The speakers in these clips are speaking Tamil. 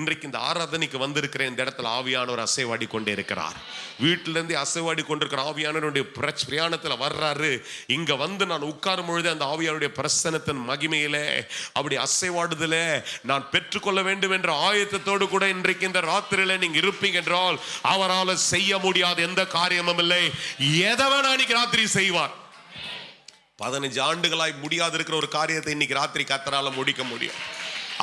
இன்றைக்கு இந்த ஆராதனைக்கு வந்திருக்கிற இந்த இடத்துல ஆவியானவர் அசைவாடி கொண்டே இருக்கிறார். வீட்டில இருந்து அசைவாடி கொண்டிருக்கிற ஆவியானவருடைய பிரயாணத்துல வர்றாரு. இங்க வந்து நான் உட்காரும் பொழுது அந்த ஆவியானுடைய பிரசன்னத்தின் மகிமையில அப்படி அசைவாடுதல நான் பெற்றுக்கொள்ள வேண்டும் என்ற ஆயத்தத்தோடு கூட இன்றைக்கு இந்த ராத்திரியில நீங்க இருப்பீங்க என்றால் அவரால் செய்ய முடியாத எந்த காரியமும் இல்லை. எதவன் அன்னைக்கு ராத்திரி செய்வார். 15 ஆண்டுகளாய் முடியாது இருக்கிற ஒரு காரியத்தை இன்னைக்கு ராத்திரி கர்த்தரால முடிக்க முடியும்.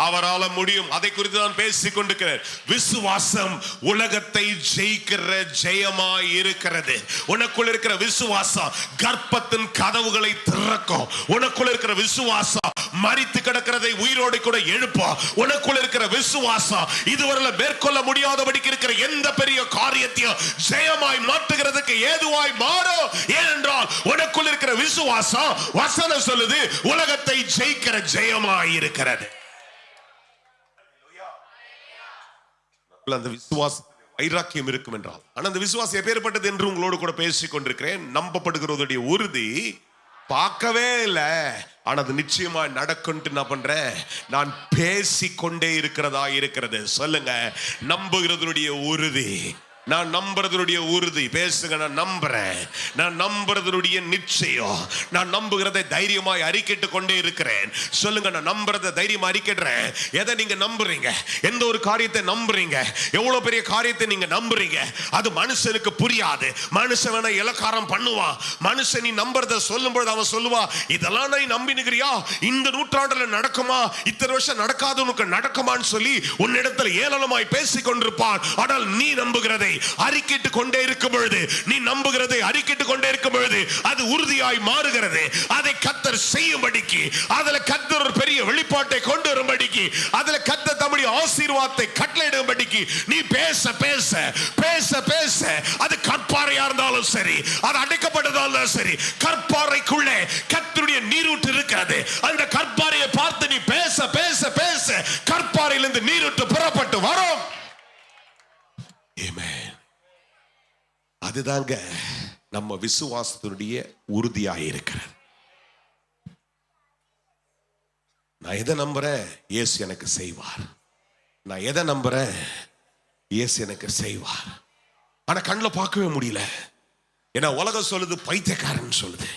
அவரால் முடியும். அதை குறித்து நான் பேசிக் கொண்டிருக்கிறேன். விசுவாசம் உலகத்தை ஜெயிக்கிற ஜெயமாய் இருக்கிறது. உனக்குள்ள இருக்கிற விசுவாசம் கர்ப்பத்தின் கதவுகளை திறக்கும். உனக்குள்ள இருக்கிற விசுவாசம் மரித்து கிடக்கிறதை உயிரோடு கூட எழுப்பும். உனக்குள்ள இருக்கிற விசுவாசம் இதுவரை மேற்கொள்ள முடியாதபடிக்கு இருக்கிற எந்த பெரிய காரியத்தையும் ஜெயமாய் மாற்றுகிறதுக்கு ஏதுவாய் மாறும். ஏனென்றால் உனக்குள்ள இருக்கிற விசுவாசம் வசனம் சொல்லுது உலகத்தை ஜெயிக்கிற ஜெயமாய் இருக்கிறது. அந்த விசுவாச வைராக்கியம் இருக்கும் என்றால், ஆனா அந்த விசுவாசம் எப்பேற்பட்டது என்று உங்களோடு கூட பேசிக் கொண்டிருக்கிறேன். நம்பப்படுகிறதுடைய உறுதி பார்க்கவே இல்லை, ஆனா அது நிச்சயமா நடக்கும். நான் பண்றேன், நான் பேசிக்கொண்டே இருக்கிறதா இருக்கிறது. சொல்லுங்க, நம்புகிறதுடைய உறுதி. நான் நம்புறதுடைய உறுதி. பேசுங்க, நான் நம்புறேன். நான் நம்புறதுடைய நிச்சயம். நான் நம்புகிறதை தைரியமாய் அறிக்கைட்டு கொண்டே இருக்கிறேன். சொல்லுங்க, நான் நம்புறதை தைரியமா அறிக்கைறேன். எதை நீங்க நம்புறீங்க? எந்த ஒரு காரியத்தை நம்புறீங்க? எவ்வளவு பெரிய காரியத்தை நீங்க நம்புறீங்க? அது மனுஷனுக்கு புரியாது. மனுஷன் வேணா இலக்காரம் பண்ணுவான். மனுஷன் நீ நம்புறத சொல்லும்போது அவன் சொல்லுவா, இதெல்லாம் நீ நம்பினுக்கிறியா? இந்த நூற்றாண்டுல நடக்குமா? இத்தனை வருஷம் நடக்காது உனக்கு நடக்குமான்னு சொல்லி உன்னிடத்தில் ஏளனமாய் பேசிக் கொண்டிருப்பான். ஆனால் நீ நம்புகிறதை அறிக்கிட்டு கொண்டே இருக்கும் பொழுது, நீ நம்புகிறதை அறிக்கிட்டு கொண்டே இருக்கும் பொழுது அது உறுதியாய் மாறுகிறது. அதை கர்த்தர் செய்யும்படிக்கு, அதுல கர்த்தர் ஒரு பெரிய வெளிப்பாட்டை கொண்டு வரும்படிக்கு, அதுல கர்த்தர் தம்முடைய ஆசீர்வாதத்தை கட்டளையிடும்படிக்கு நீ பேச பேச பேச பேச, அது கற்பாறையா இருந்தாலும் சரி, அது அடைக்கப்பட்டதாலும் சரி, கற்பாறைக்குள்ளே கர்த்தருடைய நீரூற்று இருக்கிறது. அந்த கற்பாறையை பார்த்து நீ பேச பேச பேச கற்பாறையிலிருந்து நீரூற்று புறப்பட்டு வரும். அதுதாங்க நம்ம விசுவாசத்தினுடைய உறுதியாக இருக்கிறது. நான் எதை நம்புறேன்? இயேசு எனக்கு செய்வார். நான் எதை நம்புறேன்? இயேசு எனக்கு செய்வார். ஆனா கண்ணில் பார்க்கவே முடியல. ஏன்னா உலகம் சொல்லுது பைத்தியக்காரன் சொல்லுது.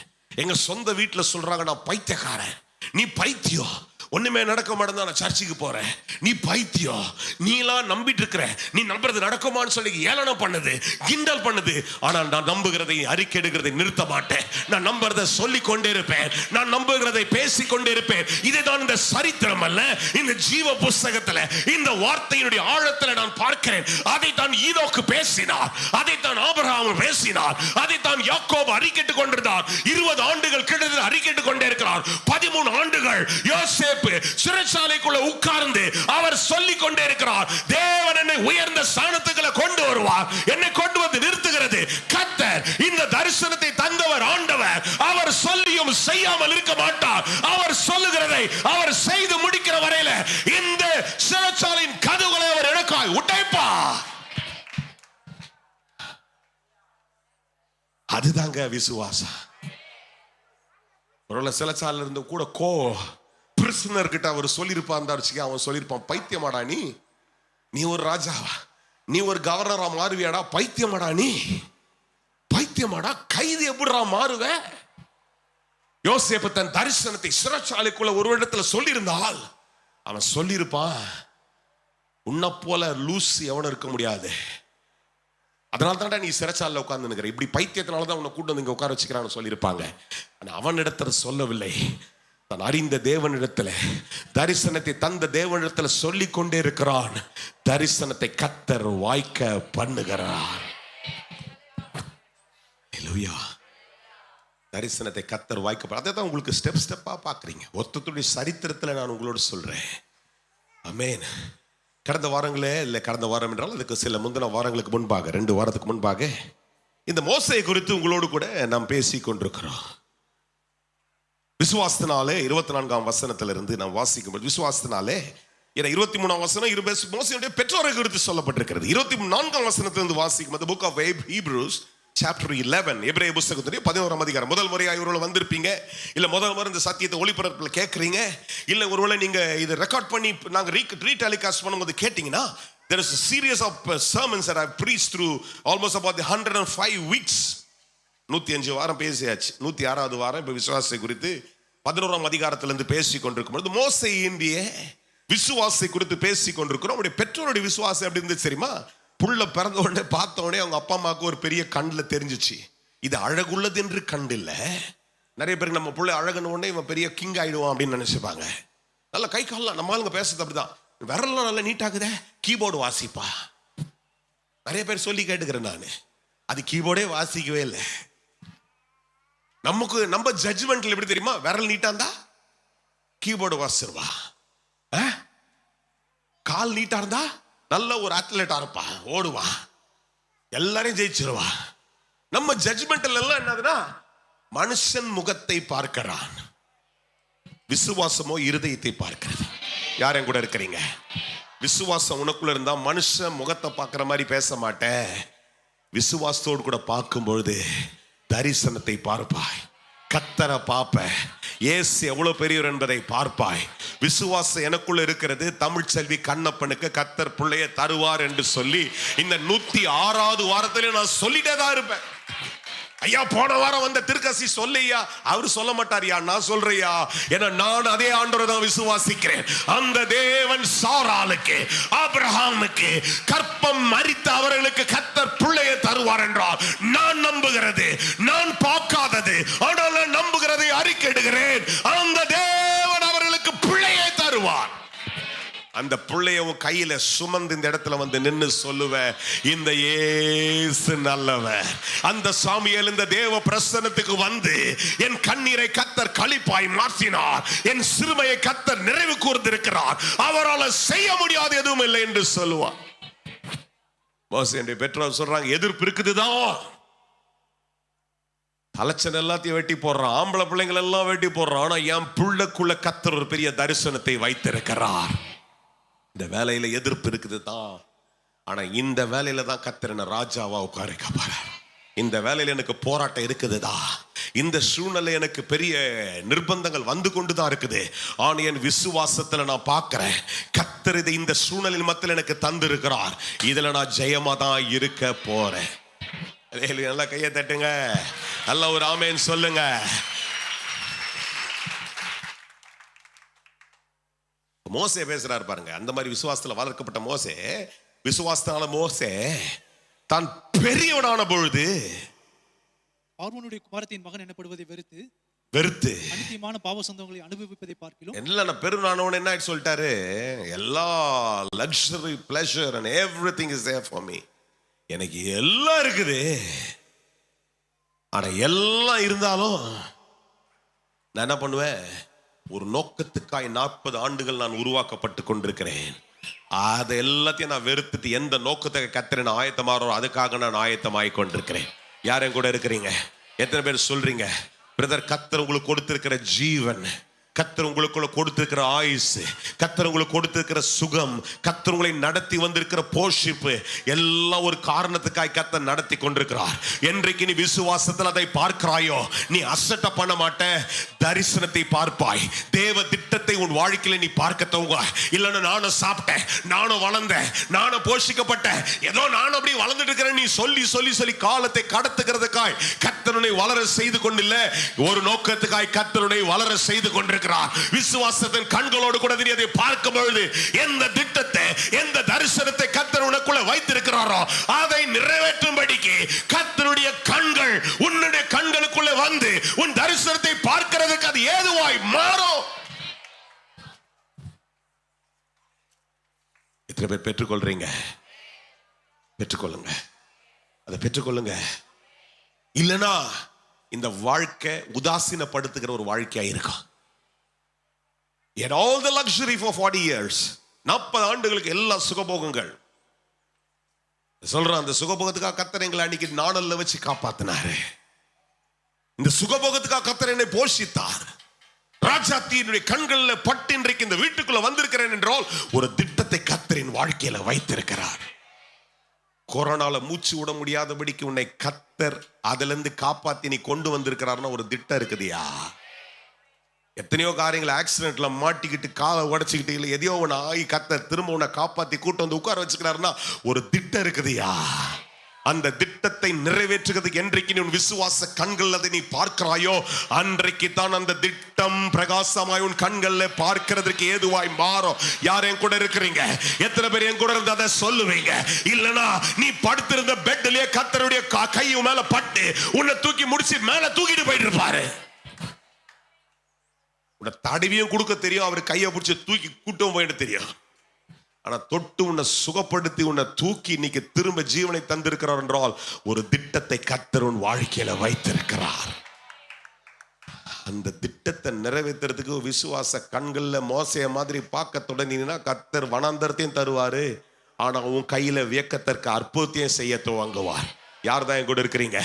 எங்க சொந்த வீட்டுல சொல்றாங்க நான் பைத்தியக்காரன். நீ பைத்தியம், ஒண்ணுமே நடக்க மாட்டேன், நான் சர்ச்சுக்கு போறேன். நீ பைத்தியம், நீலாம் நம்பிட்டு இருக்கிற, நீ நம்புறது நடக்குமான்னு சொல்லி ஏளனம் பண்ணுது, கிண்டல் பண்ணுது. ஆனால் நான் நம்புகிறதை அறிக்கையிடுகிறதை நிறுத்த மாட்டேன். நான் நம்புறதை சொல்லிக் கொண்டே இருப்பேன். நான் நம்புகிறதை பேசிக் கொண்டே இருப்பேன். இதைதான் இந்த சரித்திரம் அல்ல, இந்த ஜீவ புஸ்தகத்துல இந்த வார்த்தையினுடைய ஆழத்துல நான் பார்க்கிறேன். அதைத்தான் ஈனோக்கு பேசினார், அதைத்தான் ஆபிரகாம் பேசினார், அதைத்தான் யாக்கோபு அறிக்கையிட்டுக் கொண்டிருந்தார். 20 ஆண்டுகள் கிட்டத்தட்ட அறிக்கையிட்டுக் கொண்டே இருக்கிறார். 13 ஆண்டுகள் யோசேப்பு சிறைச்சாலைக்குள்ள உட்கார்ந்து அவர் சொல்லிக் கொண்டே இருக்கிறார். தேவன் என்னை உயர்ந்த ஸ்தானத்துக்குள்ள கொண்டு வருவார். என்னை கொண்டு வந்து நிறுத்துகிறது கர்த்தர். இந்த தரிசனத்தை தந்தவர் ஆண்டவர். அவர் சொல்லியும் செய்யாமல் இருக்க மாட்டார். அவர் சொல்லுகிறதை அவர் செய்து முடிக்கிற வரையில இந்த சிறைச்சாலையின் கதவுகளை அவர் எனக்காய் உடைப்பார். அதுதாங்க விசுவாசம். ஒருவேளை சிறைச்சாலையில இருந்து கூட பிரிசனர் கிட்ட அவர் சொல்லியிருப்பான், அவன் சொல்லியிருப்பான், பைத்தியமாடா நீ ஒரு ராஜாவா, நீ ஒரு கவர்னரா மாறுவியாடா, பைத்தியமாடா நீ, பைத்தியமாடா, கைது எப்படிடா மாறுவ? யோசேப்பு தன் தரிசனத்தை சிறைச்சாலைக்குள்ள ஒரு இடத்துல சொல்லியிருந்தால் அவன் சொல்லியிருப்பான், உன்னை போல லூஸ் எவனும் இருக்க முடியாது, அதனால தான்டா நீ சிறைச்சாலையில் உட்கார்ந்து நிற்கிற, இப்படி பைத்தியத்தினாலதான் உன்னை கூட்டு வந்து இங்க உட்கார வச்சுக்கிறான்னு சொல்லியிருப்பாங்க. ஆனா அவன் இடத்துல சொல்லவில்லை. தான் அறிந்த தேவனிடத்துல, தரிசனத்தை தந்த தேவனிடத்துல சொல்லிக் கொண்டே இருக்கிறான். தரிசனத்தை கர்த்தர் வாய்க்க பண்ணுகிறார். தரிசனத்தை கர்த்தர் வாய்க்க, அதை தான் உங்களுக்கு ஸ்டெப் ஸ்டெப்பா பாக்குறீங்க. ஒருத்தருடைய சரித்திரத்துல நான் உங்களோட சொல்றேன். ஆமென். கடந்த வாரங்களே இல்லை, கடந்த வாரம் என்றால் அதுக்கு சில முந்தின வாரங்களுக்கு முன்பாக, 2 வாரத்துக்கு முன்பாக இந்த மோசையை குறித்து உங்களோடு கூட நாம் பேசிக் கொண்டிருக்கிறோம். விசுவாசத்தினாலே 24ஆம் வசனத்திலிருந்து நாம் வாசிக்கும்போது, விசுவாசத்தினாலே 23ஆம் வசனம் மோசையுடைய பெற்றோரை குறித்து சொல்லப்பட்டிருக்கிறது. 24ஆம் வசனத்திலிருந்து வாசிக்கும் போது, புக் ஆஃப் ஹீப்ரூஸ் சாப்டர் 11 எபிரேய புத்தகத்துடைய 11ஆம் அதிகாரம். முதல் முறையாக ஒருவேளை வந்திருப்பீங்க, இல்ல முதல் முறை இந்த சத்தியத்தை ஒளிபரப்புல கேட்கறீங்க, இல்ல ஒருவேளை நீங்க இதை ரெக்கார்ட் பண்ணி நாங்க ரீடெலிகாஸ்ட் பண்ணும்போது கேட்டீங்கன்னா, there is a series of sermons that I've preached through almost about the 105 weeks. 105 வாரம் பேசியாச்சு. 106வது வாரம் இப்ப விசுவாசத்தை குறித்து 11ஆம் அதிகாரத்திலிருந்து பேசிக் கொண்டிருக்கும் பொழுது மோசேயினுடைய விசுவாசத்தை குறித்து பேசிக் கொண்டிருக்கிறோம். அவருடைய பெற்றோருடைய விசுவாசம் எப்படி இருந்துச்சு தெரியுமா? புள்ள பிறந்த உடனே பார்த்த உடனே அவங்க அப்பா அம்மாவுக்கு ஒரு பெரிய கண்ணில் தெரிஞ்சிச்சு, இது அழகுள்ளது என்று கண்டு இல்லை. நிறைய பேருக்கு நம்ம புள்ள அழகுன உடனே இவன் பெரிய கிங் ஆயிடுவான் அப்படின்னு நினைச்சுப்பாங்க. நல்ல கை காலலாம் நம்ம ஆளுங்க பேசுறது அப்படிதான், விரல்லாம் நல்லா நீட்டாக்குதே, கீபோர்டு வாசிப்பா. நிறைய பேர் சொல்லி கேட்டுக்கிறேன் நான், அது கீபோர்டே வாசிக்கவே இல்லை. நம்ம ஜட்ஜ்மெண்ட்ல எப்படி தெரியுமா? விரல் நீட்டா இருந்தா கீபோர்டு வாசிடுவா, கால் நீட்டா இருந்தா நல்ல ஒரு அத்லெட்டா இருப்பா, ஓடுவா, எல்லாரையும் ஜெயிச்சிருவா. நம்ம ஜட்ஜ்மெண்ட்ல எல்லாம் என்னதுன்னா, மனுஷன் முகத்தை பார்க்கிறான், விசுவாசமோ இருதயத்தை பார்க்கிறது. யாரும் கூட இருக்கிறீங்க? விசுவாசம் உனக்குள்ள இருந்தா மனுஷன் முகத்தை பார்க்கிற மாதிரி பேச மாட்டேன், விசுவாசத்தோடு கூட பார்க்கும்பொழுது தரிசனத்தை பார்ப்பாய், கர்த்தரை பார்ப்ப, இயேசு எவ்வளவு பெரியவர் என்பதை பார்ப்பாய். விசுவாசம் எனக்குள்ள இருக்கிறது. தமிழ் செல்வி கண்ணப்பனுக்கு கர்த்தர் பிள்ளையை தருவார் என்று சொல்லி இந்த 106வது வாரத்திலே நான் சொல்லிட்டே தான் இருப்பேன். ஐயா போன வாரம் வந்த திருக்கசி சொல்லையா, அவரு சொல்ல மாட்டாரியா, நான் சொல்றையா. ஏன்னா நான் அதே ஆண்டவரை தான் விசுவாசிக்கிறேன். அந்த தேவன் சாராளுக்கு ஆபிரகாமுக்கு கற்பம் மரித்த அவர்களுக்கு கர்த்தர் பிள்ளையை தருவார் என்றால் நான் நம்புகிறது, நான் பார்க்காதது ஆனால் நான் நம்புகிறதை அறிக்கையிடுகிறேன். அந்த தேவன் அவர்களுக்கு பிள்ளையை தருவார். அந்த பிள்ளைய கையில சுமந்து இந்த இடத்துல வந்து நின்று சொல்லுவேன், இந்த இயேசு நல்லவர். அந்த சாமியல் இந்த தேவ பிரசன்னத்துக்கு வந்து என் கண்ணீரை கர்த்தர் களிப்பாய் மாற்றினார், என் சிறுமையை கர்த்தர் நிறைவு கூர்ந்திருக்கிறார், அவரால் செய்ய முடியாது எதுவும் இல்லை என்று சொல்லுவார். மோசேயுடைய பெற்றோர் சொல்றாங்க, எதிர்ப்பு இருக்குதுதான், தலைச்சன் எல்லாத்தையும் வெட்டி போடுறான், ஆம்பளை பிள்ளைங்கள் எல்லாம் வெட்டி போடுறான், ஆனா என் பிள்ளைக்குள்ள கர்த்தர் ஒரு பெரிய தரிசனத்தை வைத்திருக்கிறார். இந்த வேலையில எதிர்ப்பு இருக்குது தான், ஆனா இந்த வேலையில தான் கர்த்தர் என்ன ராஜாவா உட்கார போறார். இந்த வேலையில எனக்கு போராட்டம் இருக்குதுதா, இந்த சூழ்நிலை எனக்கு பெரிய நிர்பந்தங்கள் வந்து கொண்டுதான் இருக்குது, ஆனா என் விசுவாசத்துல நான் பார்க்கிறேன் கர்த்தர் இதை இந்த சூழ்நிலை மத்தியில் எனக்கு தந்து இருக்கிறார், இதுல நான் ஜெயமா தான் இருக்க போறேன். நல்லா கையை தட்டுங்க, நல்ல ஒரு ஆமேன் சொல்லுங்க. மோசே பேசுறாரு பாருங்க, அந்த மாதிரி விசுவாசத்துல வளர்க்கப்பட்ட மோசே, விசுவாசத்தால மோசே தான் பெரியவனான பொழுது பார்வோனுடைய குமாரத்தின் மகன் எனப்படுவதை வெறுத்து அநித்தியமான பாவ சொந்தங்களை அனுபவிப்பதை பார்க்கிறோம். என்ன பெருநானவன் என்ன சொல்லிட்டாரு, எல்லா luxury pleasure and everything is there for me, எனக்கு எல்லாம் இருக்குது, ஆனா எல்லாம் இருந்தாலும் நான் என்ன பண்ணுவேன், ஒரு நோக்கத்துக்காய் 40 ஆண்டுகள் நான் உருவாக்கப்பட்டு கொண்டிருக்கிறேன், அதை எல்லாத்தையும் நான் வெறுத்துட்டு எந்த நோக்கத்தை கர்த்தர் நான் ஆயத்தமாறோ அதுக்காக நான் ஆயத்தமாய் கொண்டிருக்கிறேன். யாரும் கூட இருக்கிறீங்க? எத்தனை பேர் சொல்றீங்க, பிரதர் கர்த்தர் உங்களுக்கு கொடுத்திருக்கிற ஜீவன், கர்த்தர் உங்களுக்கு கொடுத்திருக்கிற ஆயுசு, கர்த்தர் உங்களுக்கு கொடுத்திருக்கிற சுகம், கர்த்தர் உங்களை நடத்தி வந்திருக்கிற போஷிப்பு எல்லாம் ஒரு காரணத்துக்காய் கர்த்தர் நடத்தி கொண்டிருக்கிறார். என்றைக்கு நீ விசுவாசத்தில் அதை பார்க்கிறாயோ நீ அசட்ட பண்ண மாட்ட, தரிசனத்தை பார்ப்பாய். தேவ திட்டத்தை உன் வாழ்க்கையில நீ பார்க்க துவங்க. இல்லைன்னா நானும் சாப்பிட்டேன், நானும் வளர்ந்தேன், நானும் போஷிக்கப்பட்டேன், ஏதோ நானும் அப்படி வளர்ந்துட்டு இருக்கிறேன் நீ சொல்லி சொல்லி சொல்லி காலத்தை கடத்துகிறதுக்காய் கர்த்தருனை வளர செய்து கொண்டில்ல, ஒரு நோக்கத்துக்காய் கர்த்தருனை வளர செய்து கொண்டிருக்கிறார். விசுவாசத்தின் கண்களோடு கூட அதை பார்க்கும் பொழுது எந்த திட்டத்தை எந்த தரிசனத்தை கர்த்தர் உனக்குள்ள வைத்திருக்கிறாரோ அதை நிறைவேற்றும்படிக்கு கர்த்தருடைய கண்கள் உன்னுடைய கண்களுக்குள்ள வந்து உன் தரிசனத்தை பார்க்கிறதுக்கு அது ஏதுவாய் மாறும். எத்தனை பேர் பெற்றுக்கொள்றீங்க? பெற்றுக்கொள்ளுங்க, அதை பெற்றுக்கொள்ளுங்க. இல்லனா இந்த வாழ்க்கை உதாசீனப்படுத்துகிற ஒரு வாழ்க்கையா இருக்கும். Yet all the luxury for 40 years, 40 ஆண்டுகளுக்கு எல்லா சுகபோகங்கள் சொல்றான். அந்த சுகபோகத்துக்காக கர்த்தர் எங்களை அன்னைக்கு நாணல்ல வச்சு காப்பாத்தினாரு, இந்த சுகபோகத்துக்காக கர்த்தர் என்னை போஷித்தார். ராஜாத்தியினுடைய கண்கள்ல பட்டு இன்றைக்கு இந்த வீட்டுக்குள்ள வந்திருக்கிறேன் என்றால் ஒரு திட்டத்தை கர்த்தரின் வாழ்க்கையில வைத்திருக்கிறார். கொரோனால மூச்சு விட முடியாதபடிக்கு உன்னை கத்தர் அதுல இருந்து காப்பாத்தி நீ கொண்டு வந்திருக்கிறாருன்னா ஒரு திட்டம் இருக்குதுயா. எத்தனையோ காரியங்கள் ஆக்சிடென்ட்ல மாட்டிக்கிட்டு காலை உடைச்சிக்கிட்டு இல்லை எதையோ ஒன்று ஆகி கத்தர் திரும்ப உன்னை காப்பாத்தி கூட்டம் வந்து உட்கார வச்சுக்கிறாருன்னா ஒரு திட்டம் இருக்குதுயா. அந்த திட்டத்தை நிறைவேற்றுகிறதுக்கு என்றைக்கு நீ உன் விசுவாச கண்கள் அதை நீ பார்க்கிறாயோ அன்றைக்கு தான் அந்த திட்டம் பிரகாசமாய் உன் கண்கள்ல பார்க்கிறதுக்கு ஏதுவாய் மாறும். யார் என் கூட இருக்கிறீங்க? எத்தனை பேர் என் கூட இருந்து அதை சொல்லுவீங்க? இல்லனா நீ படுத்திருந்த பெட்லயே கத்தருடைய கை மேல பட்டு உன்னை தூக்கி முடிச்சு மேல தூக்கிட்டு போயிட்டு இருப்பாரு. உன்னை தடவியும் கொடுக்க தெரியும், அவர் கையை பிடிச்சி தூக்கி கூட்டம் போயிட்டு தெரியும். ஆனா தொட்டு உன்னை சுகப்படுத்தி உன்னை தூக்கி இன்னைக்கு திரும்ப ஜீவனை தந்திருக்கிறார் என்றால் ஒரு திட்டத்தை கர்த்தர் உன் வாழ்க்கையில வைத்திருக்கிறார். அந்த திட்டத்தை நிறைவேற்றுறதுக்கு விசுவாச கண்கள்ல மோசைய மாதிரி பார்க்க தொடங்கினா கர்த்தர் வனாந்தரத்தையும் தருவாரு. ஆனா உன் கையில வியக்கத்திற்கு அற்புதத்தையும் செய்ய துவங்குவார். யார் தான் என் கூட இருக்கிறீங்க?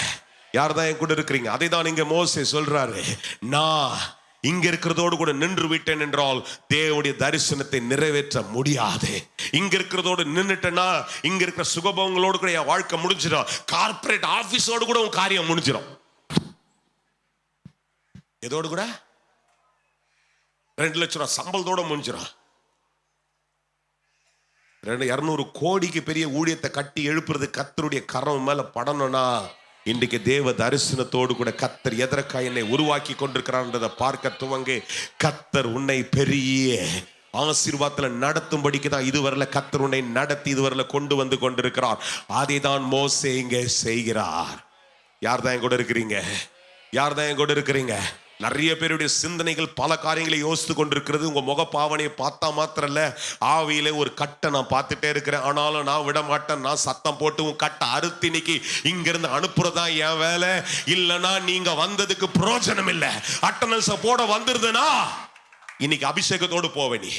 யார் தான் என் கூட இருக்கிறீங்க? அதை தான் இங்க மோசே சொல்றாரு, நான் இங்க இருக்கிறதோடு கூட நின்று விட்டேன் என்றால் தேவனுடைய தரிசனத்தை நிறைவேற்ற முடியாது. இங்க இருக்கிறதோடு நின்றுட்டேன்னா இங்க இருக்கிற சுகபவங்களோடு கூட என் வாழ்க்கை முடிஞ்சிடும். கார்பரேட் ஆபீஸோடு கூட உன் காரியம் முடிஞ்சிடும். எதோடு கூட? 2 லட்சம் ரூபாய் சம்பளத்தோட முடிஞ்சிடும். 200 கோடிக்கு பெரிய ஊழியத்தை கட்டி எழுப்புறது கர்த்தருடைய கரம் மேல படணும்னா இன்றைக்கு தேவ தரிசனத்தோடு கூட கர்த்தர் எதற்காக என்னை உருவாக்கி கொண்டிருக்கிறார்ன்றதை பார்க்க துவங்கு. கர்த்தர் உன்னை பெரிய ஆசீர்வாதத்துல நடத்தும்படிக்கு தான் இதுவரையில கர்த்தர் உன்னை நடத்தி இதுவரையில கொண்டு வந்து கொண்டிருக்கிறார். அதை தான் மோசே இங்கே செய்கிறார். யார் தான் என் கூட இருக்கிறீங்க? யார் தான் என் கூட இருக்கிறீங்க? நிறைய பேருடைய சிந்தனைகள் பல காரியங்களை யோசித்து கொண்டிருக்கிறது. உங்க முக பாவனையை பார்த்தா மாத்திரம் இல்ல, ஆவியில ஒரு கட்டை நான் பார்த்துட்டே இருக்கிறேன். ஆனாலும் நான் விட மாட்டேன். நான் சத்தம் போட்டு உன் கட்டை அறுத்து இன்னைக்கு இங்க இருந்து அனுப்புறதா என் வேலை. இல்லைன்னா நீங்க வந்ததுக்கு பிரயோஜனம் இல்லை. அட்டனன்ஸ் போட வந்திருந்தனா இன்னைக்கு அபிஷேகத்தோடு போவே. நீ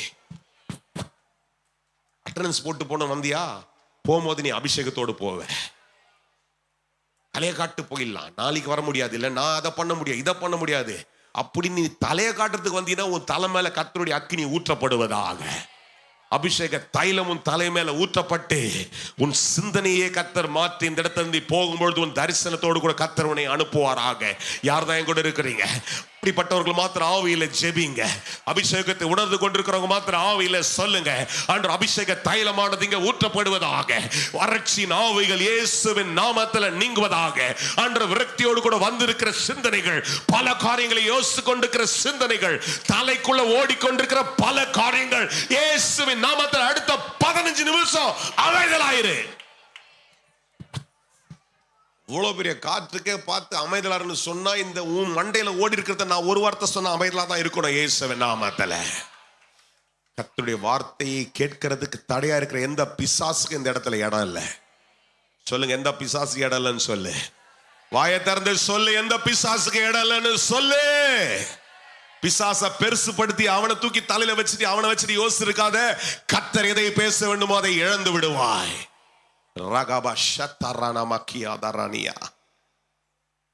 அட்டனன்ஸ் போட்டு போன வந்தியா, போகும்போது நீ அபிஷேகத்தோடு போவ. தலையை காட்டு போயிடலாம், நாளைக்கு வர முடியாது, இல்லை நான் அதை பண்ண முடியாது இதை பண்ண முடியாது அப்படி நீ தலையை காட்டுறதுக்கு வந்தீங்கன்னா உன் தலை மேல கர்த்தருடைய அக்கினி ஊற்றப்படுவதாக. அபிஷேக தைலம் உன் தலை மேல ஊற்றப்பட்டு உன் சிந்தனையே கர்த்தர் மாற்றி இந்த இடத்துல இருந்து போகும்பொழுது உன் தரிசனத்தோடு கூட கர்த்தர் உன்னை அனுப்புவாராக. யார் தான் என் கூட இருக்கிறீங்க? அப்படிப்பட்டவர்கள் மாத்திரம் ஆவியில ஜெபிங்க. அபிஷேகத்தை உணர்ந்து கொண்டிருக்கிறவங்க மாத்திரம் ஆவியில சொல்லுங்க, அன்று அபிஷேக தைலமானது இங்க ஊற்றப்படுவதாக. வறட்சியின் ஆவிகள் இயேசுவின் நாமத்தில் நீங்குவதாக. அன்று விரக்தியோடு கூட வந்திருக்கிற சிந்தனைகள், பல காரியங்களை யோசித்து கொண்டிருக்கிற சிந்தனைகள், தலைக்குள்ள ஓடிக்கொண்டிருக்கிற பல காரியங்கள் இயேசுவின் நாமத்தில் அடுத்த 15 நிமிஷம் அமைதலாயிரு. இவ்வளவு பெரிய காற்றுக்கே பார்த்து அமைதலாருன்னு சொன்னா இந்த உன் மண்டையில ஓடி இருக்கிறத நான் ஒரு வார்த்தை சொன்ன அமைதலா தான் இருக்கணும். இயேசுவின் நாமத்துல கர்த்தருடைய வார்த்தையை கேட்கறதுக்கு தடையா இருக்கிற எந்த பிசாசுக்கு இந்த இடத்துல இடம் இல்லை. சொல்லுங்க, எந்த பிசாசுக்கு இடம் இல்லைன்னு சொல்லு. வாயை திறந்து சொல்லு, எந்த பிசாசுக்கு இடம் இல்லைன்னு சொல்லு. பிசாச பெருசுபடுத்தி அவனை தூக்கி தலையில வச்சுட்டு அவனை வச்சுட்டு யோசிச்சிருக்காத. கர்த்தர் எதை பேச வேண்டுமோ அதை இழந்து விடுவாய். ரகபா ஷத்தரானா மக்கியா தரானியா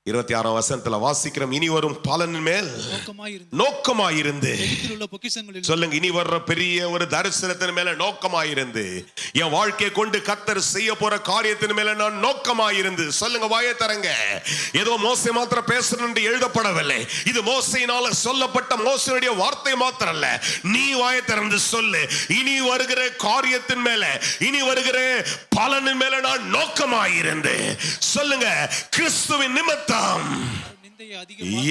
26ஆம் வசனத்துல வாசிக்கிறோம், இனி வரும் பலனின் மேல் நோக்கமாயிருந்து. சொல்லுங்க, இனி வர்ற பெரிய ஒரு தரிசனத்தின் மேல நோக்கமாயிருந்து, என் வாழ்க்கையை கொண்டு கர்த்தர் செய்ய போற காரியத்தின் மேல நான் நோக்கமாயிருந்து. சொல்லுங்க, வாயை தரங்க. ஏதோ மோசே மாத்திரம் பேசணும் என்று எழுதப்படவில்லை. இது மோசையினால சொல்லப்பட்ட மோசையுடைய வார்த்தை மாத்திரம் அல்ல. நீ வாயை திறந்து சொல்லு, இனி வருகிற காரியத்தின் மேல, இனி வருகிற பலனின் மேல நான் நோக்கமாயிருந்து. சொல்லுங்க, கிறிஸ்துவின் நிமித்தம்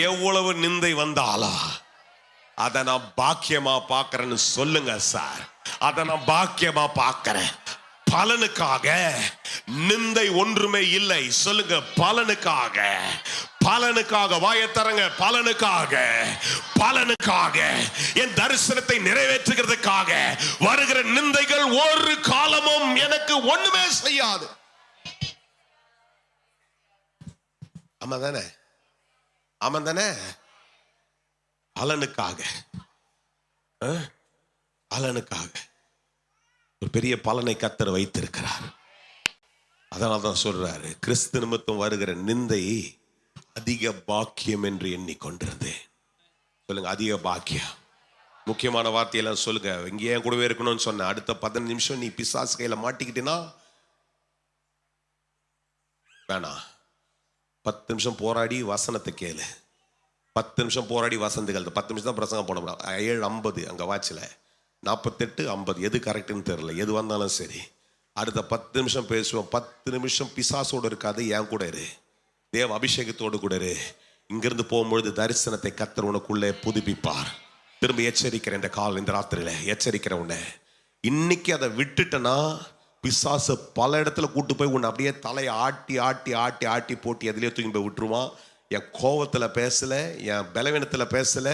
எவ்வளவு நிந்தை வந்தாலா அதை நான் பாக்கியமா பார்க்கிறேன்னு சொல்லுங்க சார். அதை நான் பாக்கியமா பார்க்கிறேன். பலனுக்காக நிந்தை ஒன்றுமே இல்லை. சொல்லுங்க, பலனுக்காக. பலனுக்காக வாயை தரங்க. பலனுக்காக, பலனுக்காக, என் தரிசனத்தை நிறைவேற்றுகிறதுக்காக வருகிற நிந்தைகள் ஒரு காலமும் எனக்கு ஒண்ணுமே செய்யாது. ஆமா தானே? ஆமா தானே? பலனுக்காக, பலனுக்காக ஒரு பெரிய பலனை கர்த்தர் வைத்திருக்கிறார். அதனால்தான் சொல்றாரு, கிறிஸ்து நிமித்தம் வருகிற நிந்தை அதிக பாக்கியம் என்று எண்ணிக்கொண்டிருந்தேன். சொல்லுங்க, அதிக பாக்கியம். முக்கியமான வார்த்தையெல்லாம் சொல்லுங்க. இங்கே ஏன் கூடவே இருக்கணும்னு சொன்ன அடுத்த 15 நிமிஷம் நீ பிசாசு கையில மாட்டிக்கிட்டீன்னா வேணாம். 10 நிமிஷம் போராடி வசனத்தை கேளு. 10 நிமிஷம் போராடி வசந்துகள். 10 நிமிஷம் தான் பிரசங்கம் போட முடியும். 7:50 அங்கே வாட்சில் 48:50 எது கரெக்டுன்னு தெரியல. எது வந்தாலும் சரி, அடுத்த 10 நிமிஷம் பேசுவோம். 10 நிமிஷம் பிசாசோடு இருக்காது, என் கூட இரு. தேவ அபிஷேகத்தோடு கூட இரு. இங்கிருந்து போகும்பொழுது தரிசனத்தை கர்த்தர் உனக்குள்ளே புதுப்பிப்பார். திரும்ப எச்சரிக்கிறேன், இந்த ராத்திரியில எச்சரிக்கிறேன் உன்னை. இன்னைக்கு அதை விட்டுட்டனா பிசாசு பல இடத்துல கூட்டு போய் உன்னை அப்படியே தலையை ஆட்டி ஆட்டி ஆட்டி ஆட்டி போட்டு எதுலேயே தூக்கி போய் விட்டுருவான். என் கோவத்தில் பேசல, என் பலவீனத்தில் பேசல,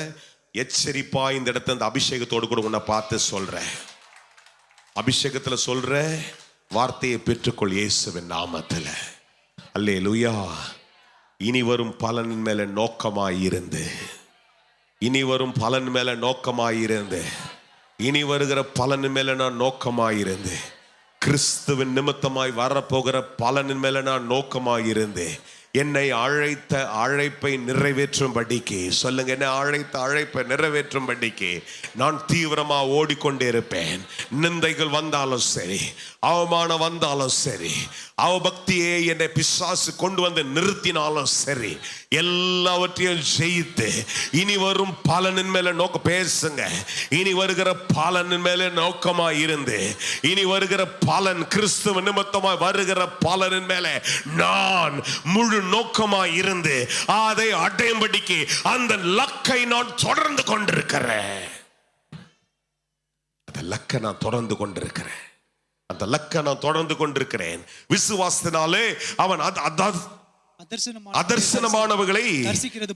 எச்சரிப்பா இந்த இடத்துல இந்த அபிஷேகத்தோடு கூட உன்னை பார்த்து சொல்றேன். அபிஷேகத்தில் சொல்ற வார்த்தையை பெற்றுக்கொள் இயேசுவின் நாமத்தில். அல்லேலூயா. இனி வரும் பலனின் மேல நோக்கமாயிருந்து, இனி வரும் பலன் மேல நோக்கமாயிருந்து, இனி வருகிற பலனின் மேல நான் நோக்கமாயிருந்து, கிறிஸ்துவின் நிமித்தமாய் வரப்போகிற பலனின் மேல நான் நோக்கமாயிருந்து, என்னை அழைத்த அழைப்பை நிறைவேற்றும்படிக்கு சொல்லுங்க, என்னை அழைத்த அழைப்பை நிறைவேற்றும்படிக்கு நான் தீவிரமா ஓடிக்கொண்டே இருப்பேன். நிந்தைகள் வந்தாலும் சரி, அவமானம் வந்தாலும் சரி, அவபக்தியே என்னை பிசாசு கொண்டு வந்து நிறுத்தினாலும் சரி, எல்லாவற்றையும் ஜெயித்து இனி வரும் பலனின் மேல நோக்க பேசுங்க. இனி வருகிற பலனின் மேல நோக்கமா இருந்து, இனி வருகிற பலன் கிறிஸ்துவ நிமித்தமாய் வருகிற பலனின் மேல நான் முழு நோக்கமா இருந்து அதை அடையும்படிக்கு அந்த லக்கை நான் தொடர்ந்து கொண்டிருக்கிறேன். அந்த லக்கை நான் தொடர்ந்து கொண்டிருக்கிறேன். அந்த லக்கை நான் தொடர்ந்து கொண்டிருக்கிறேன். விசுவாசத்தினாலே அவன் அதர்சனமானவர்களை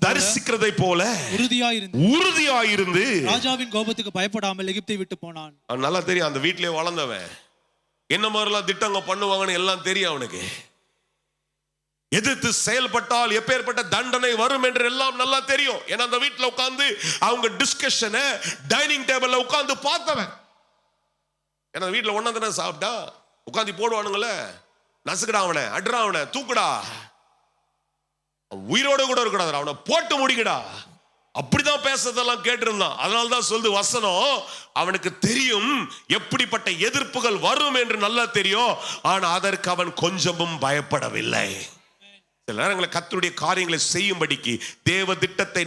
தரிசிக்கிறதை போல உறுதியாயிருந்து ராஜாவின் கோபத்துக்கு பயப்படாமல் எகிப்தை விட்டு போனான். அவன் நல்லா தெரியும், அந்த வீட்டிலே வளர்ந்தவன். என்ன மாதிரிலாம் திட்டங்க பண்ணுவாங்கன்னு எல்லாம் தெரியும் அவனுக்கு. எதிர்த்து செயல்பட்டால் எப்பேற்பட்ட தண்டனை வரும் என்று எல்லாம் நல்லா தெரியும். ஏன்னா அந்த வீட்டில் உட்கார்ந்து அவங்க டிஸ்கஷனை டைனிங் டேபிள்ல உட்கார்ந்து பார்த்தவன். ஏன்னா வீட்டில் ஒன்னா தானே சாப்பிட்டா உட்காந்து போடுவானுங்கள, நசுக்கடா அவனை, அட்ரா அவனை, தூக்குடா, உயிரோடு கூட இருக்கக்கூடாது, அவனை போட்டு முடிக்கடா, அப்படிதான் பேசுறதெல்லாம் கேட்டிருந்தான். அதனால்தான் சொல்லுது வசனம், அவனுக்கு தெரியும் எப்படிப்பட்ட எதிர்ப்புகள் வரும் என்று நல்லா தெரியும். ஆனா அதற்கு அவன் கொஞ்சமும் பயப்படவில்லை. சில நேரங்களில் கர்த்தருடைய காரியங்களை செய்யும்படிக்கு, தேவ திட்டத்தை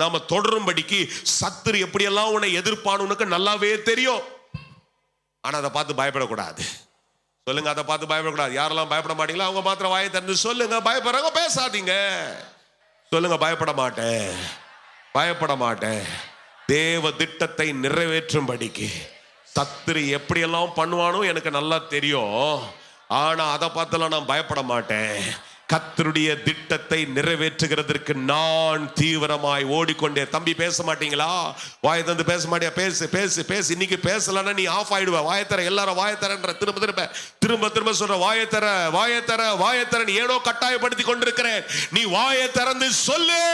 நாம தொடரும்படிக்கு சத்துரு எப்படியெல்லாம் உன்னை எதிர்ப்பான்னு உனக்கு நல்லாவே தெரியும். ஆனா அதை பார்த்து பயப்படக்கூடாது. சொல்லுங்க, அதை பார்த்து பயப்படக்கூடாது. யாரெல்லாம் பயப்பட மாட்டீங்களோ அவங்க மாத்திரம் வாயை திறந்து சொல்லுங்க. பயப்படுறாங்க பேசாதீங்க. சொல்லுங்க, பயப்பட மாட்டேன், பயப்பட மாட்டேன். தேவ திட்டத்தை நிறைவேற்றும்படிக்கு சத்துரு எப்படியெல்லாம் பண்ணுவானோ எனக்கு நல்லா தெரியும். ஆனா அதை பார்த்தெல்லாம் நான் பயப்பட மாட்டேன். கர்த்தருடைய திட்டத்தை நிறைவேற்றுகிறதற்கு நான் தீவிரமாய் ஓடிக்கொண்டே. தம்பி பேச மாட்டீங்களா? வாயை தந்து பேச மாட்டியா? பேசு பேசு பேசு. இன்னைக்கு பேசலன்னா நீ ஆஃப் ஆயிடுவ. வாயத்தர, எல்லாரும் வாயத்தரன்ற திரும்ப திரும்ப திரும்ப திரும்ப சொல்ற, வாயத்தர வாயத்தர வாயத்தர. நீ ஏனோ கட்டாயப்படுத்தி கொண்டிருக்கிறேன். நீ வாயை திறந்து சொல்லு.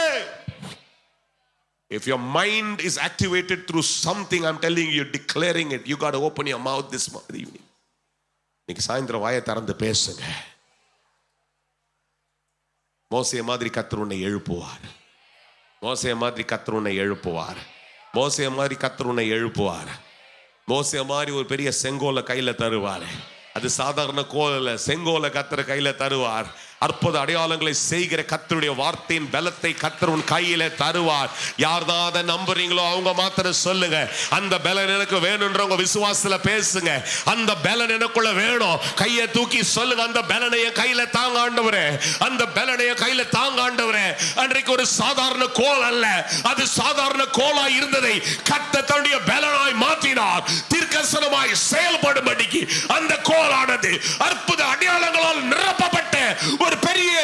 If your mind is activated through something, I'm telling you, declaring it, you got to open your mouth this evening. இன்னைக்கு சாயந்தரம் வாயை திறந்து பேசுங்க. மோசே மாதிரி கர்த்தர் உன்னை எழுப்புவார். மோசே மாதிரி கர்த்தர் உன்னை எழுப்புவார். மோசே மாதிரி கர்த்தர் உன்னை எழுப்புவார். மோசே மாதிரி ஒரு பெரிய செங்கோலை கையில தருவார். அது சாதாரண கோல, செங்கோலை கர்த்தர் கையில தருவார். அற்புத அடையாளங்களை செய்கிற கர்த்தருடைய வார்த்தையின் பலத்தை கர்த்தர் உன் கையில தருவார். யார்தான் அதை நம்புறீங்களோ அவங்க மாத்திரம் சொல்லுங்க, அந்த பலன் எனக்கு வேணும்ன்றவங்க விசுவாசத்துல பேசுங்க. அந்த பலன் எனக்குள்ள வேணும். கையை தூக்கி சொல்லுங்க, அந்த பலனைய கையில தாங்க ஆண்டவரே, அந்த பலனைய கையில தாங்க ஆண்டவரே. அன்றைக்கு ஒரு சாதாரண கோல் அல்ல, அது சாதாரண கோலா இருந்ததை கர்த்தர் தன்னுடைய பலனாய் மாற்றினார். தீர்க்கதரிசனமாய் செயல்படும்படிக்கு அந்த கோலானது அற்புத அடையாளங்களால் நிரப்பப்பட்ட ஒரு பெரிய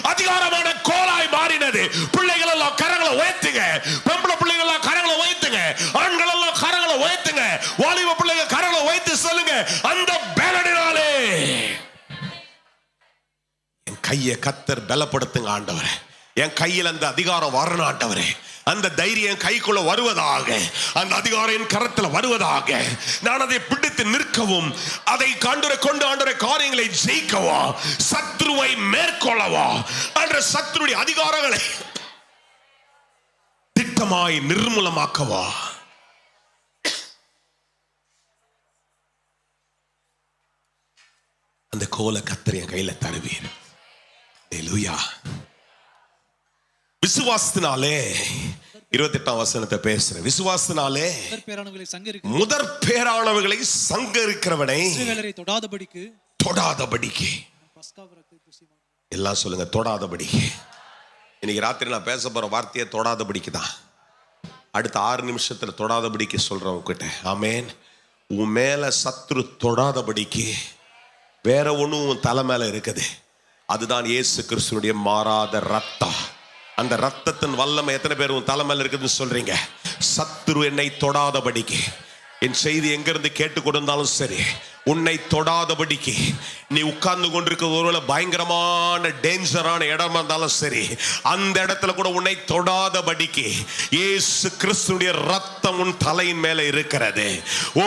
அதிகாரமான கோலாய் மாறினது. பிள்ளைகள் எல்லாம் கரங்களை உயர்த்துங்க. பெண்பிள்ளை பிள்ளைகள் எல்லாம் கரங்களை உயர்த்துங்க. ஆண்கள் எல்லாம் கரங்களை உயர்த்துங்க. வாலிப பிள்ளைகள் கரங்களை உயர்த்தி சொல்லுங்க, அந்த பலனினாலே என் கையை கர்த்தர் பலப்படுத்துங்க ஆண்டவரே. என் கையில் அந்த அதிகாரம் வரணும் ஆண்டவரே. அந்த தைரியம் கைக்குள்ள வருவதாக, அந்த அதிகாரம் கரத்தில் வருவதாக, நான் அதை பிடித்து நிற்கவும், அதை கொண்டு ஆண்டவரை காரியங்களை ஜெயிக்கவா, சத்ருவை மேற்கொள்ளவா, என்ற சத்ருடைய அதிகாரங்களை திட்டமாய் நிர்மூலமாக்கவா. அந்த கோல கர்த்தர் என் கையில தருவீர். ஹல்லேலூயா. விசுவாசத்தினாலே 28ஆம் வசனத்தை பேசுறேன். விசுவாசத்தினாலே பேரானவர்களை சங்கரிக்க முதற் பேரானவர்களை சங்கரிக்கிறவனை இஸ்ரவேலரை தொடாதபடிக்கு பஸ்காவின் ரத்தத்தை பூசினார். எல்லாம் சொல்லுங்க, தொடாதபடிக்கு. இன்னைக்கு ராத்திரி நான் பேச போற வார்த்தையை தொடாதபடிக்கு தான். அடுத்த 6 நிமிஷத்துல தொடாதபடிக்கு சொல்றேன் உங்ககிட்ட. ஆமேன். உன் மேல சத்ரு தொடாதபடிக்கு வேற ஒண்ணும் உன் தலை மேல இருக்குது. அதுதான் இயேசு கிறிஸ்துனுடைய மாறாத ரத்தம். அந்த ரத்தத்தின் வல்லமை எத்தனை பேர் உன் தலை மேல இருக்குதுன்னு சொல்றீங்க? சத்ரு என்னை தொடாதபடிக்கு. என் செய்தி எங்கிருந்து கேட்டு கொடுத்தாலும் சரி, உன்னை தொடாதபடிக்கு. நீ உட்கார்ந்து கொண்டிருக்கிற ஒருவேளை பயங்கரமான டேஞ்சரான இடமா இருந்தாலும் சரி, அந்த இடத்துல கூட உன்னை தொடாதபடிக்கு இயேசு கிறிஸ்துவின் ரத்தம் உன் தலையின் மேல இருக்கிறது. ஓ,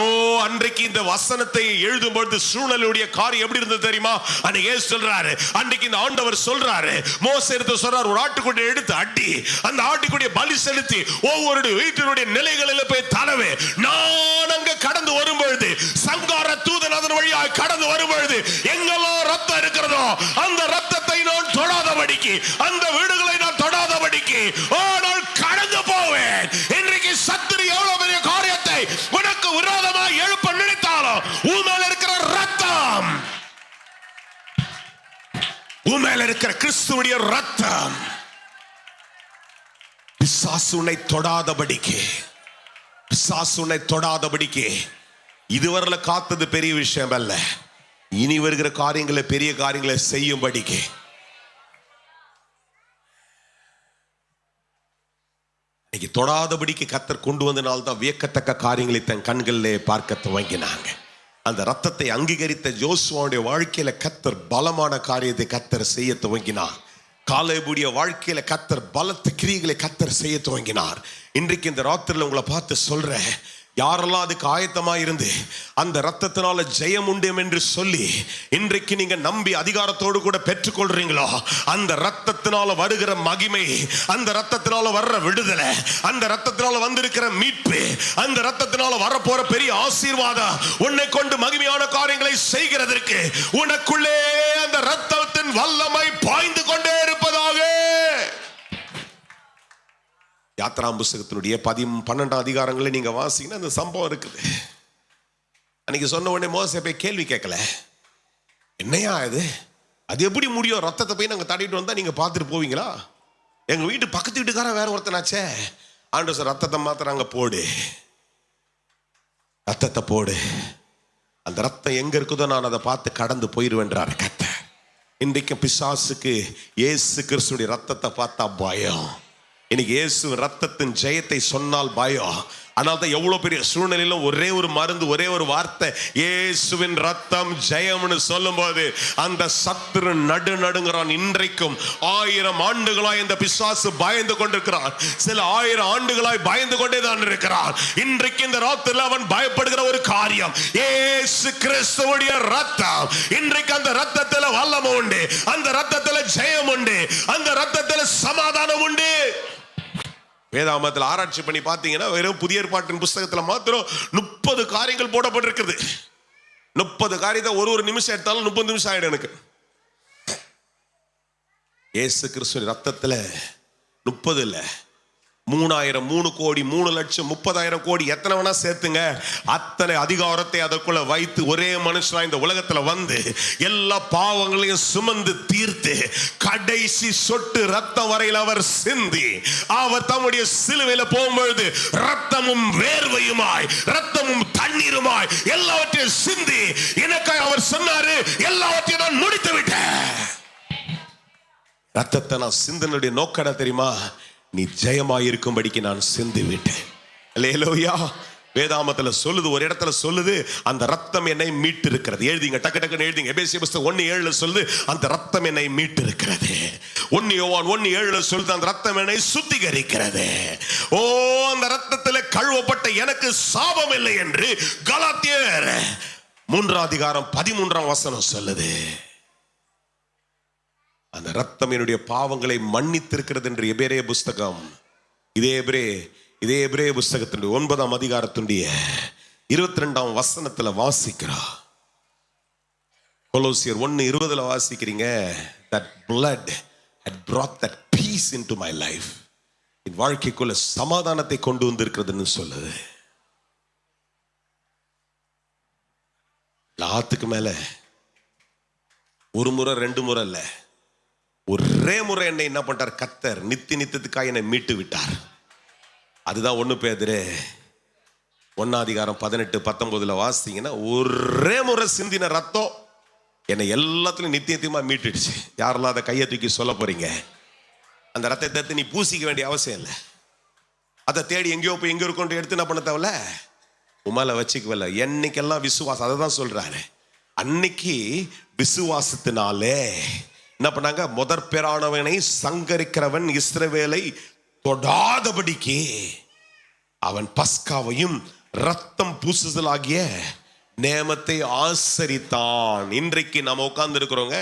அன்றைக்கு இந்த வசனத்தை எழுதும் பொழுது சூழ்நிலையுடைய காரியம் எப்படி இருந்தது தெரியுமா? அன்னைக்கு இயேசு சொல்றாரு, அன்றைக்கு இந்த ஆண்டவர் சொல்றாரு, மோசே எடுத்து சொல்றாரு, ஒரு ஆட்டுக்குட்டியை எடுத்து அடி, அந்த ஆட்டுக்குட்டியை பலி செலுத்தி ஒவ்வொரு வீட்டினுடைய நிலைகளில் போய் தடவு. நான் அங்க கடந்து வரும்பொழுது, சங்கார தூதன் அதன் வழியாக கடந்து வரும்பொழுது, எங்கெல்லாம் ரத்தம் இருக்கிறதோ அந்த ரத்தத்தை நான் தொடாதபடிக்கு, அந்த வீடுகளை நான் தொடாதபடிக்கு நான் கடந்து போவேன். இன்றைக்கு சத்துரு எவ்வளவு பெரிய காரியத்தை உனக்கு விரோதமாக எழுப்ப நினைத்தாலும், உன் மேல இருக்கிற ரத்தம், உன் மேல இருக்கிற கிறிஸ்துவுடைய ரத்தம் பிசாசு உன்னை தொடாதபடிக்கு, பிசாசு உன்னை தொடாதபடிக்கு. இதுவரையில காத்தது பெரிய விஷயம் அல்ல, இனி வருகிற காரியங்களை, பெரிய காரியங்களை செய்யும்படிக்கு. இன்னைக்கு தொடாதபடிக்கு கர்த்தர் கொண்டு வந்தனால்தான் வியக்கத்தக்க காரியங்களை தன் கண்களிலே பார்க்க துவங்கினாங்க. அந்த ரத்தத்தை அங்கீகரித்த ஜோசுவாவுடைய வாழ்க்கையில கர்த்தர் பலமான காரியத்தை கர்த்தர் செய்ய துவங்கினார். காலேபுடைய வாழ்க்கையில கர்த்தர் பலத்த கிரியைகளை கர்த்தர் செய்ய துவங்கினார். இன்றைக்கு இந்த ராத்திரில உங்களை பார்த்து சொல்றேன், யாரெல்லாம் அதுக்கு ஆயத்தமா இருந்து அந்த ரத்தத்தினால ஜெயம் உண்டு என்று சொல்லி இன்றைக்கு நீங்க நம்பி அதிகாரத்தோடு கூட பெற்றுக்கொள்றீங்களோ, அந்த ரத்தத்தினால வருகிற மகிமை, அந்த ரத்தத்தினால வர்ற விடுதலை, அந்த ரத்தத்தினால வந்திருக்கிற மீட்பு, அந்த ரத்தத்தினால வரப்போற பெரிய ஆசீர்வாதம் உன்னை கொண்டு மகிமையான காரியங்களை செய்கிறதற்கு உனக்குள்ளே அந்த ரத்தத்தின் வல்லமை பாய்ந்து கொண்டே இருப்பதாக. யாத்ராம் புஸ்தகத்தினுடைய 12 அதிகாரங்களை நீங்க வாசிங்கன்னா அந்த சம்பவம் இருக்குது. அன்னைக்கு சொன்ன உடனே மோசே போய் கேள்வி கேட்கல, என்னையா அது எப்படி முடியும்? ரத்தத்தை போய் நாங்க தட்டிட்டு வந்தா நீங்க பார்த்துட்டு போவீங்களா? எங்க வீட்டு பக்கத்து வீட்டுக்காரன் வேற ஒருத்தனாச்சே. ஆண்டவர் சார் ரத்தத்தை மாத்திராங்க, போடு, ரத்தத்தை போடு. அந்த ரத்தம் எங்க இருக்குதோ நான் அதை பார்த்து கடந்து போயிருவேன்றாரு கர்த்தர். இன்றைக்கு பிசாசுக்கு இயேசு கிறிஸ்துடைய ரத்தத்தை பார்த்தா பயம். இன்னைக்கு இயேசு ரத்தத்தின் ஜெயத்தை சொன்னால் பயம். ஆனால் தான் எவ்வளவு பெரிய சூழ்நிலையிலும் ஒரே ஒரு மருந்து, ஒரே ஒரு வார்த்தை, இயேசுவின் ரத்தம் ஜெயம்னு சொல்லும் போது அந்த சத்துரு நடுங்கிறான். இன்றைக்கும் 1000 ஆண்டுகளாய் இந்த பிசாசு பயந்து கொண்டிருக்கிறான். சில 1000 ஆண்டுகளாய் பயந்து கொண்டே தான் இருக்கிறான். இன்றைக்கு இந்த ராத்திரில அவன் பயப்படுகிற ஒரு காரியம், இயேசு கிறிஸ்துவுடைய ரத்தம். இன்றைக்கு அந்த ரத்தத்துல வல்லமை உண்டு, அந்த ரத்தத்துல ஜெயம் உண்டு, அந்த ரத்தத்துல சமாதானம் உண்டு. வேதாகமத்தில் ஆராய்ச்சி பண்ணி பார்த்தீங்கன்னா வெறும் புதிய ஏற்பாட்டின் புஸ்தகத்தில் மாத்திரம் 30 காரியங்கள் போடப்பட்டிருக்குது. 30 காரியத்தை ஒரு நிமிஷம் எடுத்தாலும் 30 நிமிஷம் ஆயிடும் எனக்கு. இயேசு கிறிஸ்துவின் ரத்தத்துல 30 இல்ல, 3000, 3 கோடி, 3 லட்சம், 30,000 கோடி, எத்தனை வேணா சேர்த்துங்க. அத்தனை அதிகாரத்தை அதற்குள்ள வைத்து ஒரே மனுஷனா இந்த உலகத்துல வந்து எல்லா பாவங்களையும் சுமந்து தீர்த்து கடைசி சொட்டு ரத்தம் வரையில் அவர் சிந்தி, அவர் தம்முடைய சிலுவையில போகும்பொழுது ரத்தமும் வேர்வையுமாய், ரத்தமும் தண்ணீருமாய் எல்லாவற்றையும் சிந்தி எனக்காய் அவர் சொன்னாரு, எல்லாவற்றையும் நான் முடித்து விட்டேன். ரத்தத்தை நான் சிந்தனுடைய நோக்கம் தெரியுமா? நீ ஜெயமாயிருக்கும்படிக்கு நான் சிந்தி விட்டேன். அல்லேலூயா. வேதாமத்துல சொல்லுது, ஒரு இடத்துல சொல்லுது, அந்த ரத்தம் என்னை மீட்டு இருக்கிறது. எழுதிங்க, டக்கு டக்குன்னு எழுதிங்க. எபேசியர் புஸ்தகம் 1:7 சொல்லுது, அந்த ரத்தம் என்னை மீட்டு இருக்கிறது. 1 யோவான் 1:7 சொல்லுது, அந்த ரத்தம் என்னை சுத்திகரிக்கிறது. ஓ, அந்த ரத்தத்தில் கழுவப்பட்ட எனக்கு சாபம் இல்லை என்று கலாத்தியர் 3:13 சொல்லுது. அந்த ரத்தம் என்னுடைய பாவங்களை மன்னித்திருக்கிறது என்று எபிரேய புஸ்தகம், இதே எபிரேய புஸ்தகத்தினுடைய 9ஆம் அதிகாரத்தினுடைய 22ஆம் வசனத்துல வாசிக்கிறோம். கொலோசியர் 1:20 வாசிக்கிறீங்க. that blood had brought that peace into my life. என் வாழ்க்கைக்குள்ள சமாதானத்தை கொண்டு வந்திருக்கிறதுன்னு சொல்லுது. எல்லாத்துக்கு மேல ஒரு முறை 2 முறை இல்ல, ஒரே முறை என்னை என்ன பண்ணிட்டார் கர்த்தர், நித்தியத்துக்காக என்னை மீட்டு விட்டார். அதுதான் 1 பேதுரு 1:18-19 வாசிங்கன்னா, ஒரே முறை சிந்தின ரத்தம் என்னை எல்லாத்துலையும் நித்தியமா மீட்டுடுச்சு. யாரெல்லாம் அதை கையை தூக்கி சொல்ல போறீங்க? அந்த ரத்தத்தை எடுத்து நீ பூசிக்க வேண்டிய அவசியம் இல்லை. அதை தேடி எங்கேயோ போய் எங்கேயோ கொண்டு எடுத்து என்ன பண்ண தேவையில்ல, உமால வச்சுக்கவில்லை. என்னைக்கெல்லாம் விசுவாசம், அதை தான் சொல்றாரு. அன்னைக்கு விசுவாசத்தினாலே என்ன பண்ணாங்க, முதற் பேரானவனை சங்கரிக்கிறவன் இஸ்ரவேலை தொடாதபடிக்கு அவன் பஸ்காவையும் ரத்தம் பூசுதலாகிய நேமத்தை ஆசரித்தான். இன்றைக்கு நம்ம உட்கார்ந்து இருக்கிறவங்க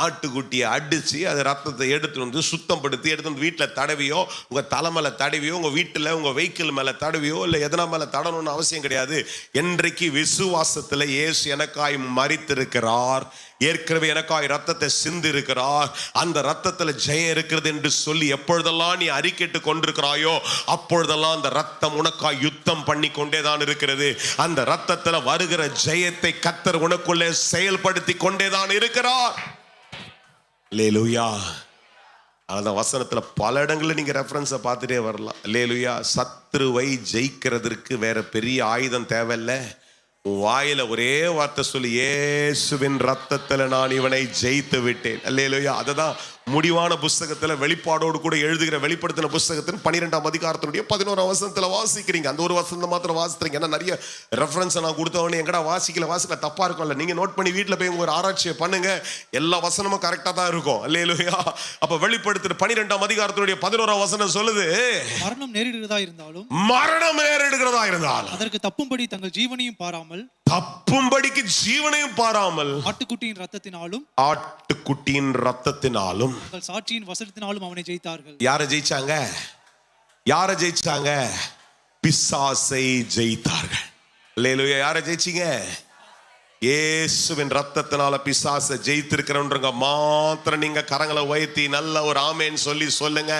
ஆட்டுக்குட்டியை அடிச்சு அது ரத்தத்தை எடுத்து வந்து சுத்தப்படுத்தி எடுத்து வந்து வீட்டில் தடவியோ, உங்க தலை மேல தடவியோ, உங்க வீட்டில் உங்க வெஹிக்கிள் மேல தடவியோ, இல்லை எதனா மேல தடணும்னு அவசியம் கிடையாது. இன்றைக்கு விசுவாசத்தில் இயேசு எனக்காய் மரித்திருக்கிறார், ஏற்கனவே எனக்காய் ரத்தத்தை சிந்தி இருக்கிறார், அந்த ரத்தத்தில் ஜெயம் இருக்கிறது என்று சொல்லி எப்பொழுதெல்லாம் நீ அறிக்கைட்டு கொண்டிருக்கிறாயோ அப்பொழுதெல்லாம் அந்த ரத்தம் உனக்காய் யுத்தம் பண்ணி கொண்டேதான் இருக்கிறது. அந்த ரத்தத்தில் வருகிற ஜெயத்தை கர்த்தர் உனக்குள்ளே செயல்படுத்தி கொண்டேதான் இருக்கிறார். அல்லேலூயா. அந்த வசனத்துல பல இடங்களில் நீங்க ரெஃபரன்ஸை பார்த்துட்டே வரலாம். அல்லேலூயா. சத்துருவை ஜெயிக்கிறதுக்கு வேற பெரிய ஆயுதம் தேவையில்லை. வாயில ஒரே வார்த்தை சொல்லி, இயேசுவின் ரத்தத்துல நான் இவனை ஜெயித்து விட்டேன். அல்லேலூயா. அதுதான் முடிவான புஸ்தகத்துல வெளிப்பாடோடு கூட எழுதுகிற வெளிப்படுத்தின புஸ்தகத்தின் 12ஆம் அதிகாரத்தினுடைய 11ஆம் வசனத்துல வாசிக்கிறீங்க. அந்த ஒரு வசனத்தை மாத்திரம் வாசிக்கிறீங்க. ஏன்னா நிறைய ரெஃபரன்ஸ் நான் கொடுத்தவொடனே எங்கடா வாசிக்கல தப்பா இருக்கும்ல, நீங்க நோட் பண்ணி வீட்டுல போய் உங்க ஒரு ஆராய்ச்சியை பண்ணுங்க. எல்லா வசனமும் கரெக்டா தான் இருக்கும். அல்லேலூயா. அப்ப வெளிப்படுத்தின 12ஆம் அதிகாரத்தினுடைய 11ஆம் வசனம் சொல்லுது, மரணம் நேரிடுகிறதா இருந்தாலும் அதற்கு தப்பும்படி தங்கள் ஜீவனையும் பாராமல், தப்பும்படிக்கு ஜீவனையும் பாராமல் ஆட்டுக்குட்டியின் ரத்தத்தினாலும் தங்கள் சாட்சியின் வசனத்தினாலும் அவனை ஜெயித்தார்கள். யாரை ஜெயிச்சாங்க? பிசாசை ஜெயித்தார்கள். அல்லேலூயா. யாரை ஜெயிச்சீங்க? இயேசுவின் ரத்தத்தினால பிசாசை ஜெயித்திருக்கிறவங்க மாத்திரம் நீங்க கரங்களை உயர்த்தி நல்ல ஒரு ஆமேன் சொல்லி சொல்லுங்க.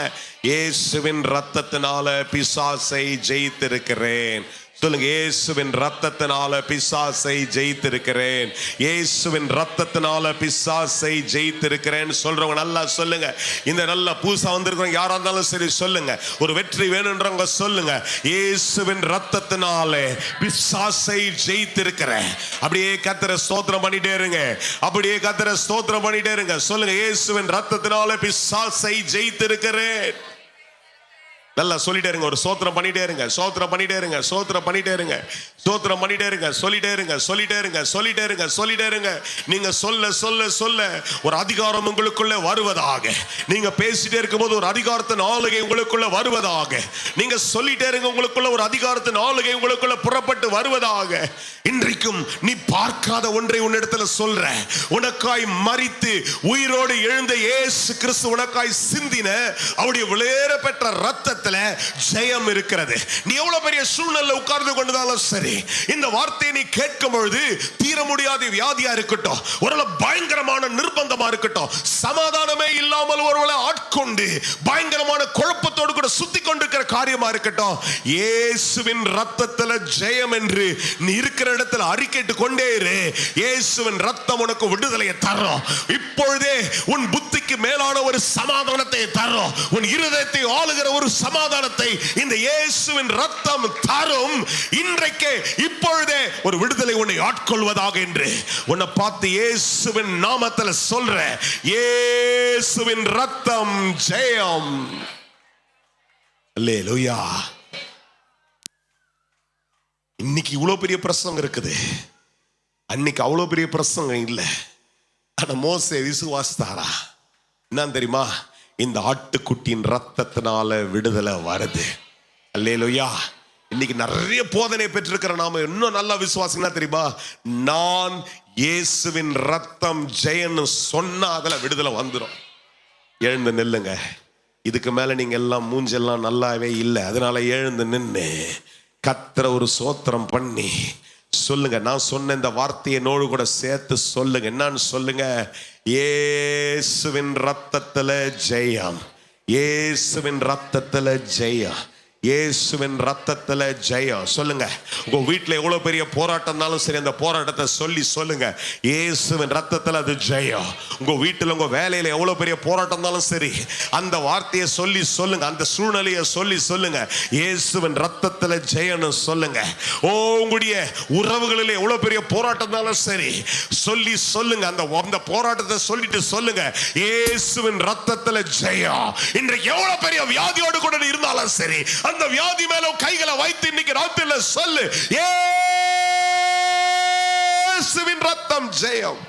இயேசுவின் ரத்தத்தினால பிசாசை ஜெயித்திருக்கிறேன். சொல்லுங்க, இயேசுவின் ரத்தத்தினால பிசாசை ஜெயித்திருக்கிறேன். இயேசுவின் ரத்தத்தினால பிசாசை ஜெயித்திருக்கிறேன் சொல்றவங்க நல்லா சொல்லுங்க. இந்த நல்ல பூசா வந்திருக்கிறவங்க யாரா இருந்தாலும் சரி சொல்லுங்க. ஒரு வெற்றி வேணும்ன்றவங்க சொல்லுங்க, இயேசுவின் ரத்தத்தினால பிசாசை ஜெயித்திருக்கிறேன். அப்படியே கர்த்தரை ஸ்தோத்திரம் பண்ணிட்டே இருங்க. அப்படியே கர்த்தரை ஸ்தோத்திரம் பண்ணிட்டே இருங்க. சொல்லுங்க, இயேசுவின் ரத்தத்தினால பிசாசை ஜெயித்திருக்கிறேன். நல்லா சொல்லிட்டே இருங்க. ஒரு சோத்திரம் பண்ணிட்டே இருங்க. சோத்திரம் பண்ணிட்டே இருங்க. சோத்திரம் பண்ணிட்டே இருங்க. சோத்திரம் பண்ணிட்டே இருங்க. சொல்லிட்டே இருங்க. சொல்லிட்டே இருங்க. சொல்லிட்டே இருங்க. சொல்லிட்டே இருங்க. நீங்க சொல்ல சொல்ல சொல்ல ஒரு அதிகாரம் உங்களுக்குள்ள வருவதாக. நீங்க பேசிட்டே இருக்கும்போது ஒரு அதிகாரத்தின் ஆளுகை உங்களுக்குள்ள வருவதாக. நீங்க சொல்லிட்டே இருங்க. உங்களுக்குள்ள ஒரு அதிகாரத்தின் ஆளுகை உங்களுக்குள்ள புறப்பட்டு வருவதாக. இன்றைக்கும் நீ பார்க்காத ஒன்றை உன்னிடத்துல சொல்ற. உனக்காய் மரித்து உயிரோடு எழுந்த இயேசு கிறிஸ்து உனக்காய் சிந்தின அவருடைய விலையேற பெற்ற ரத்தத்தை ஜெயம் இருக்கிறது. நீ எவ்வளவு பெரிய சூழ்நிலை உட்கார்ந்து கொண்டுதாலும் சரி, இந்த வார்த்தையை நீ கேட்கும் பொழுது தீர முடியாத வியாதியா இருக்கட்டும், ஒருவேளை பயங்கரமான நிர்பந்தமா இருக்கட்டும், சமாதானமே இல்லாமல் ஒருவேளை ஆட்கொண்டு பயங்கரமான குழப்பத்தோடு கூட சுத்தி கொண்டிருக்கிற காரியமா இருக்கட்டும், இயேசுவின் ரத்தத்துல ஜெயம் என்று நீ இருக்கிற இடத்துல அறிக்கைட்டு கொண்டே இரு. இயேசுவின் ரத்தம் உனக்கு விடுதலையை தரும். இப்பொழுதே உன் புத்திக்கு மேலான ஒரு சமாதானத்தை தரும். உன் இருதயத்தை ஆளுகிற ஒரு சமாதானத்தை இந்த இயேசுவின் ரத்தம் தரும். இன்றைக்கே இப்பொழுதே ஒரு விடுதலை உன்னை ஆட்கொள்வதாக என்று உன்னை பார்த்து இயேசுவின் நாமத்தில் சொல்ற, இயேசுவின் ரத்தம் ஜெயம். அல்லேலூயா. இன்னைக்கு இவ்வளவு பெரிய பிரசங்கம் இருக்குது, அன்னைக்கு அவ்வளவு பெரிய பிரசங்கம் இல்லை. ஆனா மோசே விசுவாசித்தாரா? என்ன தெரியுமா? இந்த ஆட்டுக்குட்டியின் ரத்தத்தினால விடுதலை வருது. அல்லேலூயா. இன்னைக்கு நிறைய போதனை பெற்றிருக்கிற நாம இன்னும் நல்லா விசுவாசினா தெரியுமா? நான் இயேசுவின் ரத்தம் ஜெயன்னு சொன்னா அதுல விடுதலை வந்துடும். எழுந்து நில்லுங்க. இதுக்கு மேல நீங்க எல்லாம் மூஞ்செல்லாம் நல்லாவே இல்லை. அதனால எழுந்து நின்று கர்த்தரை ஒரு சோத்திரம் பண்ணி சொல்லுங்க. நான் சொன்ன இந்த வார்த்தையை என்னோடு கூட சேர்த்து சொல்லுங்க. என்னன்னு சொல்லுங்க? இயேசுவின் ரத்தத்துல ஜெயம், இயேசுவின் ரத்தத்துல ஜெயம், இயேசுவின் ரத்தத்துல ஜெயம். சொல்லுங்க. உங்க வீட்டுல எவ்வளவு பெரிய போராட்டம் இருந்தாலும் சரி, அந்த போராட்டத்தை சொல்லி சொல்லுங்க, இயேசுவின் ரத்தத்துல அது ஜெயம். உங்க வீட்டுல உங்க வேலையில எவ்வளவு பெரிய போராட்டம் இருந்தாலும் சரி, அந்த வார்த்தையை சொல்லி சொல்லுங்க, அந்த சூழ்நிலையை சொல்லி சொல்லுங்க, இயேசுவின் ரத்தத்துல ஜெயம்னு சொல்லுங்க. ஓ, உங்களுடைய உறவுகளில் எவ்வளவு பெரிய போராட்டம் இருந்தாலும் சரி, சொல்லி சொல்லுங்க, அந்த போராட்டத்தை சொல்லிட்டு சொல்லுங்க, இயேசுவின் ரத்தத்துல ஜெயம். இன்றைக்கு எவ்வளவு பெரிய வியாதியோடு கூட இருந்தாலும் சரி, அந்த வியாதி மேல கைகளை வைத்து இன்னைக்கு ராத்திரில சொல்லு, இயேசுவின் ரத்தம் ஜெயம்.